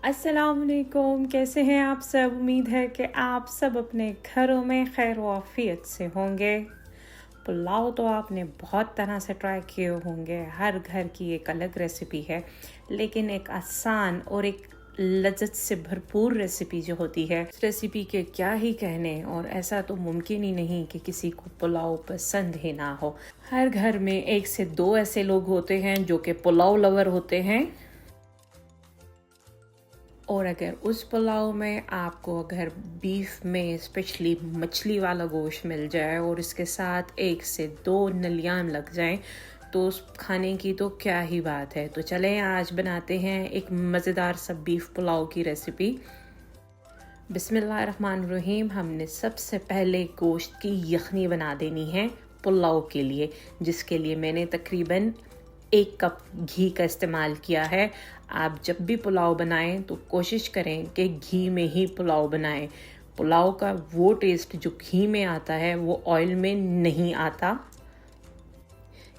अस्सलाम वालेकुम। कैसे हैं आप सब? उम्मीद है कि आप सब अपने घरों में खैर व आफियत से होंगे। पुलाव तो आपने बहुत तरह से ट्राई किए होंगे, हर घर की एक अलग रेसिपी है, लेकिन एक आसान और एक लज्जत से भरपूर रेसिपी जो होती है, इस रेसिपी के क्या ही कहने। और ऐसा तो मुमकिन ही नहीं कि किसी को पुलाव पसंद ही ना हो। हर घर में एक से दो ऐसे लोग होते हैं जो कि पुलाव लवर होते हैं। और अगर उस पुलाव में आपको अगर बीफ में स्पेशली मछली वाला गोश्त मिल जाए और इसके साथ एक से दो नलियान लग जाएं, तो उस खाने की तो क्या ही बात है। तो चलें आज बनाते हैं एक मज़ेदार सा बीफ पुलाव की रेसिपी। बिस्मिल्लाहिर्रहमानिर्रहीम। हमने सबसे पहले गोश्त की यखनी बना देनी है पुलाव के लिए, जिसके लिए मैंने तकरीबन 1 कप घी का इस्तेमाल किया है। आप जब भी पुलाव बनाएं तो कोशिश करें कि घी में ही पुलाव बनाएं। पुलाव का वो टेस्ट जो घी में आता है वो ऑयल में नहीं आता।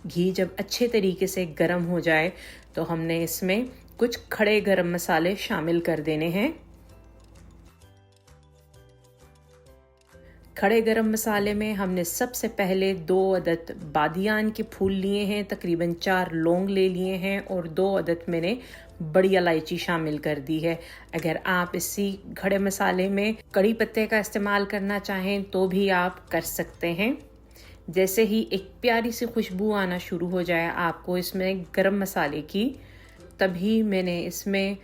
घी जब अच्छे तरीके से गर्म हो जाए तो हमने इसमें कुछ खड़े गरम मसाले शामिल कर देने हैं। खड़े गरम मसाले में हमने सबसे पहले 2 अदद बादियान के फूल लिए हैं, तकरीबन 4 लौंग ले लिए हैं और 2 अदद मैंने बड़ी इलायची शामिल कर दी है। अगर आप इसी खड़े मसाले में कड़ी पत्ते का इस्तेमाल करना चाहें तो भी आप कर सकते हैं। जैसे ही एक प्यारी सी खुशबू आना शुरू हो जाए आपको इसमें गरम मसाले की, तभी मैंने इसमें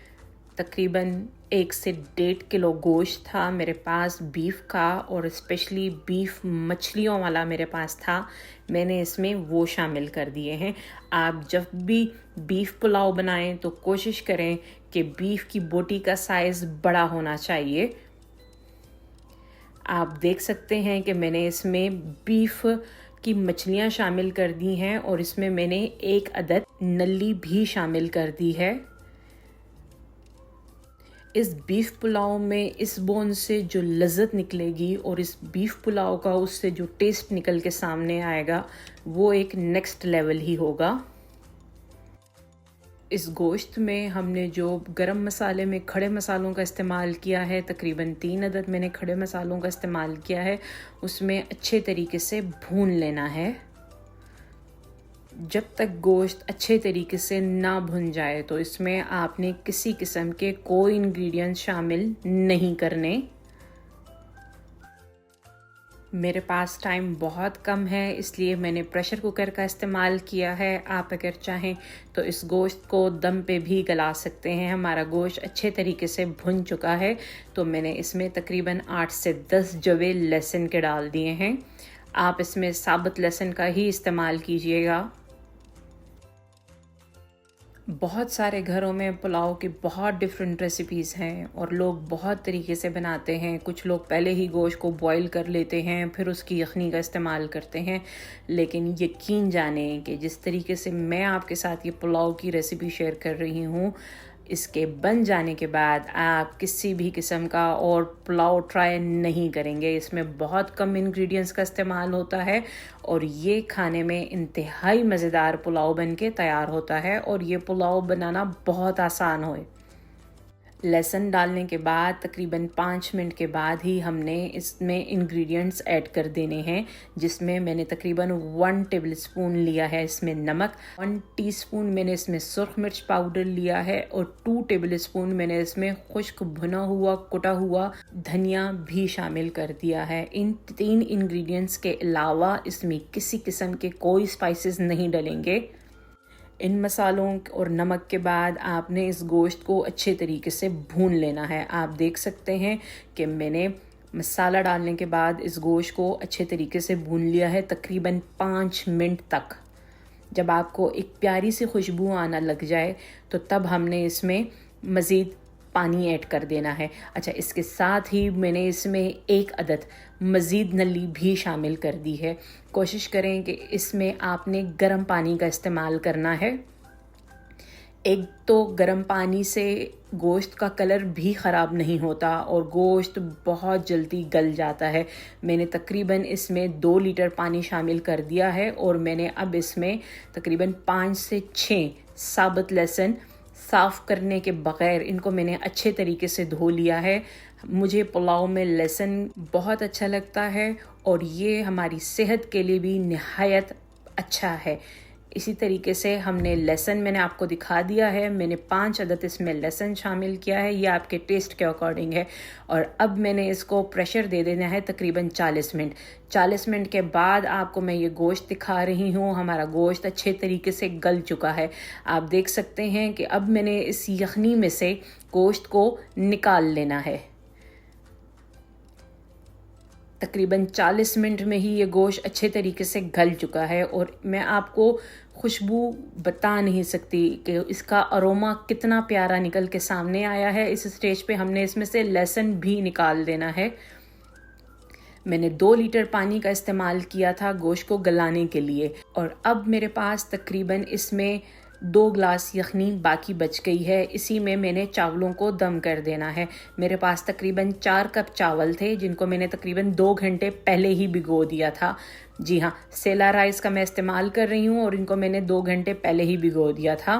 तकरीबन 1 से 1.5 किलो गोश्त था मेरे पास बीफ का, और स्पेशली बीफ मछलियों वाला मेरे पास था। मैंने इसमें वो शामिल कर दिए हैं। आप जब भी बीफ पुलाव बनाएं तो कोशिश करें कि बीफ की बोटी का साइज़ बड़ा होना चाहिए। आप देख सकते हैं कि मैंने इसमें बीफ की मछलियाँ शामिल कर दी हैं और इसमें मैंने 1 अदद नली भी शामिल कर दी है। इस बीफ पुलाव में इस बोन से जो लज़्ज़त निकलेगी और इस बीफ पुलाव का उससे जो टेस्ट निकल के सामने आएगा वो एक नेक्स्ट लेवल ही होगा। इस गोश्त में हमने जो गरम मसाले में खड़े मसालों का इस्तेमाल किया है, तकरीबन 3 अदद मैंने खड़े मसालों का इस्तेमाल किया है, उसमें अच्छे तरीके से भून लेना है। जब तक गोश्त अच्छे तरीके से ना भुन जाए तो इसमें आपने किसी किस्म के कोई इंग्रेडिएंट्स शामिल नहीं करने। मेरे पास टाइम बहुत कम है इसलिए मैंने प्रेशर कुकर का इस्तेमाल किया है। आप अगर चाहें तो इस गोश्त को दम पे भी गला सकते हैं। हमारा गोश्त अच्छे तरीके से भुन चुका है तो मैंने इसमें तकरीबन 8 से 10 जवे लहसुन के डाल दिए हैं। आप इसमें साबुत लहसुन का ही इस्तेमाल कीजिएगा। बहुत सारे घरों में पुलाव की बहुत डिफरेंट रेसिपीज़ हैं और लोग बहुत तरीके से बनाते हैं। कुछ लोग पहले ही गोश्त को बॉईल कर लेते हैं फिर उसकी यखनी का इस्तेमाल करते हैं, लेकिन यकीन जाने कि जिस तरीके से मैं आपके साथ ये पुलाव की रेसिपी शेयर कर रही हूँ, इसके बन जाने के बाद आप किसी भी किस्म का और पुलाव ट्राई नहीं करेंगे। इसमें बहुत कम इंग्रेडिएंट्स का इस्तेमाल होता है और ये खाने में इंतहाई मज़ेदार पुलाव बन के तैयार होता है और ये पुलाव बनाना बहुत आसान है। लहसुन डालने के बाद तकरीबन 5 मिनट के बाद ही हमने इसमें इंग्रेडिएंट्स ऐड कर देने हैं, जिसमें मैंने तकरीबन 1 टेबलस्पून लिया है इसमें नमक, 1 टीस्पून मैंने इसमें सुर्ख मिर्च पाउडर लिया है और 2 टेबलस्पून मैंने इसमें खुश्क भुना हुआ कुटा हुआ धनिया भी शामिल कर दिया है। इन 3 इंग्रेडिएंट्स के अलावा इसमें किसी किस्म के कोई स्पाइसेस नहीं डलेंगे। इन मसालों और नमक के बाद आपने इस गोश्त को अच्छे तरीके से भून लेना है। आप देख सकते हैं कि मैंने मसाला डालने के बाद इस गोश्त को अच्छे तरीके से भून लिया है तकरीबन 5 मिनट तक। जब आपको एक प्यारी सी खुशबू आना लग जाए तो तब हमने इसमें मज़ीद पानी ऐड कर देना है। अच्छा, इसके साथ ही मैंने इसमें 1 अदद मज़ीद नली भी शामिल कर दी है। कोशिश करें कि इसमें आपने गर्म पानी का इस्तेमाल करना है। एक तो गर्म पानी से गोश्त का कलर भी ख़राब नहीं होता और गोश्त बहुत जल्दी गल जाता है। मैंने तकरीबन इसमें 2 लीटर पानी शामिल कर दिया है और मैंने अब इसमें तकरीबन 5 से 6 साबुत लहसुन साफ़ करने के बग़ैर इनको मैंने अच्छे तरीके से धो लिया है। मुझे पुलाव में लहसुन बहुत अच्छा लगता है और ये हमारी सेहत के लिए भी निहायत अच्छा है। इसी तरीके से हमने लहसुन मैंने आपको दिखा दिया है, मैंने 5 अदद इसमें लहसुन शामिल किया है, ये आपके टेस्ट के अकॉर्डिंग है। और अब मैंने इसको प्रेशर दे देना है तकरीबन 40 मिनट। 40 मिनट के बाद आपको मैं ये गोश्त दिखा रही हूँ। हमारा गोश्त अच्छे तरीके से गल चुका है। आप देख सकते हैं कि अब मैंने इस यखनी में से गोश्त को निकाल लेना है। तकरीबन 40 मिनट में ही ये गोश्त अच्छे तरीके से गल चुका है और मैं आपको खुशबू बता नहीं सकती कि इसका अरोमा कितना प्यारा निकल के सामने आया है। इस स्टेज पे हमने इसमें से लहसुन भी निकाल देना है। मैंने 2 लीटर पानी का इस्तेमाल किया था गोश्त को गलाने के लिए और अब मेरे पास तकरीबन इसमें 2 ग्लास यखनी बाकी बच गई है। इसी में मैंने चावलों को दम कर देना है। मेरे पास तकरीबन 4 कप चावल थे जिनको मैंने तकरीबन 2 घंटे पहले ही भिगो दिया था। जी हाँ, सेला राइस का मैं इस्तेमाल कर रही हूँ और इनको मैंने 2 घंटे पहले ही भिगो दिया था।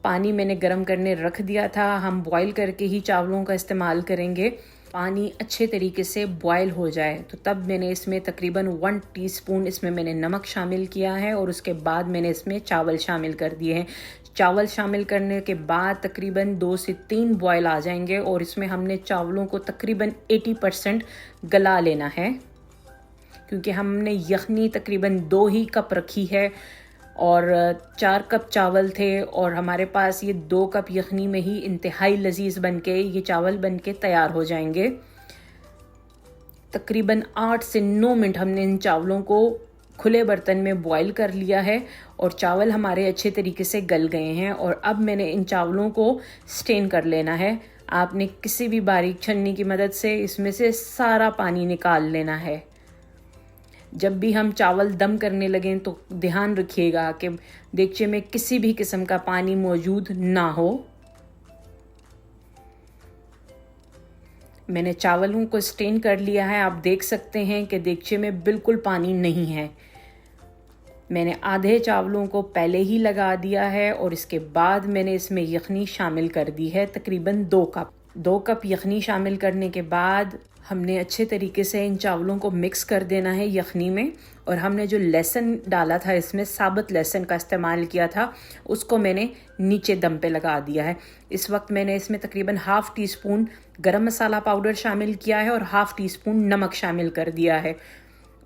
पानी मैंने गर्म करने रख दिया था। हम बॉईल करके ही चावलों का इस्तेमाल करेंगे। पानी अच्छे तरीके से बॉयल हो जाए तो तब मैंने इसमें तकरीबन 1 टीस्पून इसमें मैंने नमक शामिल किया है और उसके बाद मैंने इसमें चावल शामिल कर दिए हैं। चावल शामिल करने के बाद तकरीबन 2 से 3 बॉयल आ जाएंगे और इसमें हमने चावलों को तकरीबन 80% गला लेना है, क्योंकि हमने यखनी तकरीबन 2 ही कप रखी है और 4 कप चावल थे और हमारे पास ये 2 कप यखनी में ही इंतहाई लजीज बनके ये चावल बनके तैयार हो जाएंगे। तकरीबन 8 से 9 मिनट हमने इन चावलों को खुले बर्तन में बॉईल कर लिया है और चावल हमारे अच्छे तरीके से गल गए हैं। और अब मैंने इन चावलों को स्टेन कर लेना है। आपने किसी भी बारीक छन्नी की मदद से इसमें से सारा पानी निकाल लेना है। जब भी हम चावल दम करने लगें तो ध्यान रखिएगा कि देगचे में किसी भी किस्म का पानी मौजूद ना हो। मैंने चावलों को स्टेन कर लिया है। आप देख सकते हैं कि देगचे में बिल्कुल पानी नहीं है। मैंने आधे चावलों को पहले ही लगा दिया है और इसके बाद मैंने इसमें यखनी शामिल कर दी है तकरीबन 2 कप। 2 कप यखनी शामिल करने के बाद हमने अच्छे तरीके से इन चावलों को मिक्स कर देना है यखनी में। और हमने जो लहसुन डाला था, इसमें साबुत लहसुन का इस्तेमाल किया था, उसको मैंने नीचे दम पे लगा दिया है। इस वक्त मैंने इसमें तकरीबन ½ टीस्पून गरम मसाला पाउडर शामिल किया है और ½ टीस्पून नमक शामिल कर दिया है।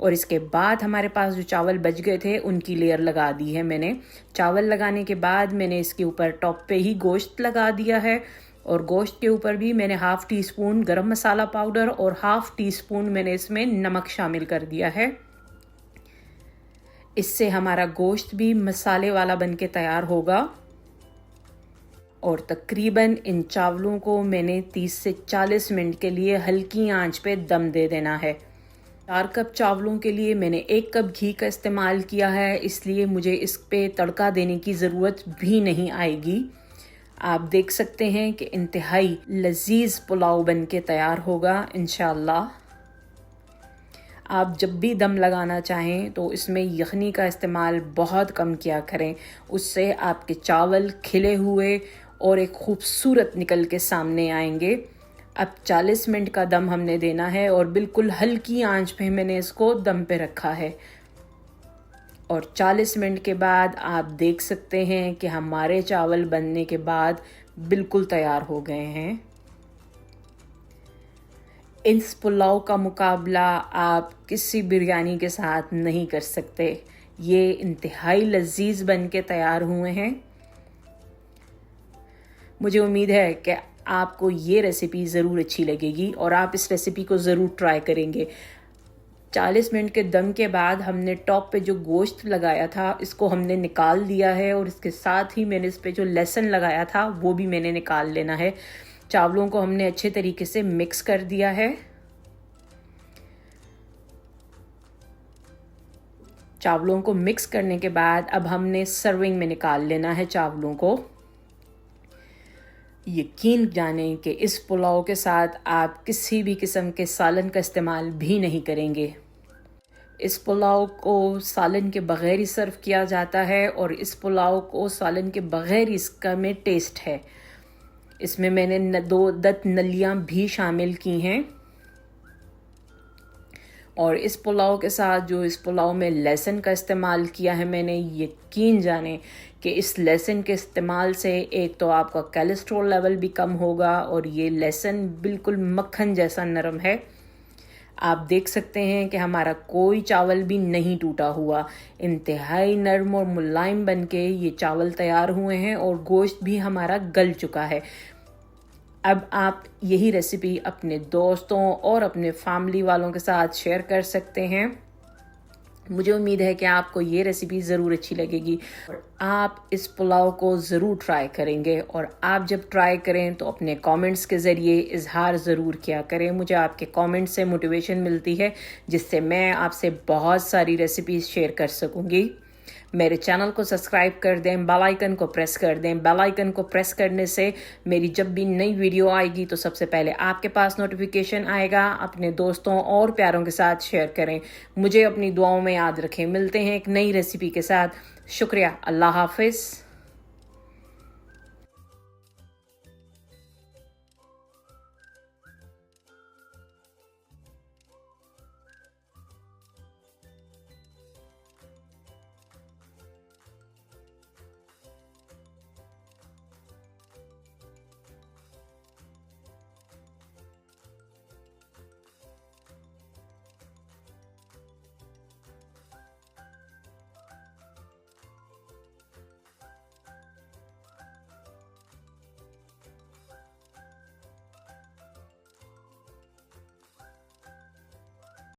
और इसके बाद हमारे पास जो चावल बच गए थे उनकी लेयर लगा दी है मैंने। चावल लगाने के बाद मैंने इसके ऊपर टॉप पे ही गोश्त लगा दिया है और गोश्त के ऊपर भी मैंने ½ टीस्पून गरम मसाला पाउडर और ½ टीस्पून मैंने इसमें नमक शामिल कर दिया है। इससे हमारा गोश्त भी मसाले वाला बनके तैयार होगा। और तकरीबन इन चावलों को मैंने 30 से 40 मिनट के लिए हल्की आंच पे दम दे देना है। 4 कप चावलों के लिए मैंने 1 कप घी का इस्तेमाल किया है, इसलिए मुझे इस पे तड़का देने की ज़रूरत भी नहीं आएगी। आप देख सकते हैं कि इंतहाई लजीज पुलाव बनके तैयार होगा इंशाअल्लाह। आप जब भी दम लगाना चाहें तो इसमें यखनी का इस्तेमाल बहुत कम किया करें, उससे आपके चावल खिले हुए और एक खूबसूरत निकल के सामने आएंगे। अब 40 मिनट का दम हमने देना है और बिल्कुल हल्की आंच पे मैंने इसको दम पे रखा है। और 40 मिनट के बाद आप देख सकते हैं कि हमारे चावल बनने के बाद बिल्कुल तैयार हो गए हैं। इस पुलाव का मुकाबला आप किसी बिरयानी के साथ नहीं कर सकते। ये इंतहाई लजीज बनके तैयार हुए हैं। मुझे उम्मीद है कि आपको ये रेसिपी ज़रूर अच्छी लगेगी और आप इस रेसिपी को ज़रूर ट्राई करेंगे। 40 मिनट के दम के बाद हमने टॉप पे जो गोश्त लगाया था इसको हमने निकाल दिया है और इसके साथ ही मैंने इस पे जो लहसुन लगाया था वो भी मैंने निकाल लेना है। चावलों को हमने अच्छे तरीके से मिक्स कर दिया है। चावलों को मिक्स करने के बाद अब हमने सर्विंग में निकाल लेना है चावलों को। यकीन जानें कि इस पुलाव के साथ आप किसी भी किस्म के सालन का इस्तेमाल भी नहीं करेंगे। इस पुलाव को सालन के बगैर ही सर्व किया जाता है और इस पुलाव को सालन के बगैर इसका में टेस्ट है। इसमें मैंने 2 नलियाँ भी शामिल की हैं। और इस पुलाव के साथ जो इस पुलाव में लहसुन का इस्तेमाल किया है मैंने, यकीन जाने कि इस लहसुन के इस्तेमाल से एक तो आपका कोलेस्ट्रॉल लेवल भी कम होगा और ये लहसुन बिल्कुल मक्खन जैसा नरम है। आप देख सकते हैं कि हमारा कोई चावल भी नहीं टूटा हुआ, इंतहाई नरम और मुलायम बनके ये चावल तैयार हुए हैं और गोश्त भी हमारा गल चुका है। अब आप यही रेसिपी अपने दोस्तों और अपने फैमिली वालों के साथ शेयर कर सकते हैं। मुझे उम्मीद है कि आपको ये रेसिपी ज़रूर अच्छी लगेगी और आप इस पुलाव को ज़रूर ट्राई करेंगे। और आप जब ट्राई करें तो अपने कमेंट्स के ज़रिए इजहार ज़रूर किया करें। मुझे आपके कमेंट्स से मोटिवेशन मिलती है, जिससे मैं आपसे बहुत सारी रेसिपीज़ शेयर कर सकूँगी। मेरे चैनल को सब्सक्राइब कर दें, बेल आइकन को प्रेस कर दें। बेल आइकन को प्रेस करने से मेरी जब भी नई वीडियो आएगी तो सबसे पहले आपके पास नोटिफिकेशन आएगा। अपने दोस्तों और प्यारों के साथ शेयर करें। मुझे अपनी दुआओं में याद रखें। मिलते हैं एक नई रेसिपी के साथ। शुक्रिया। अल्लाह हाफिज़।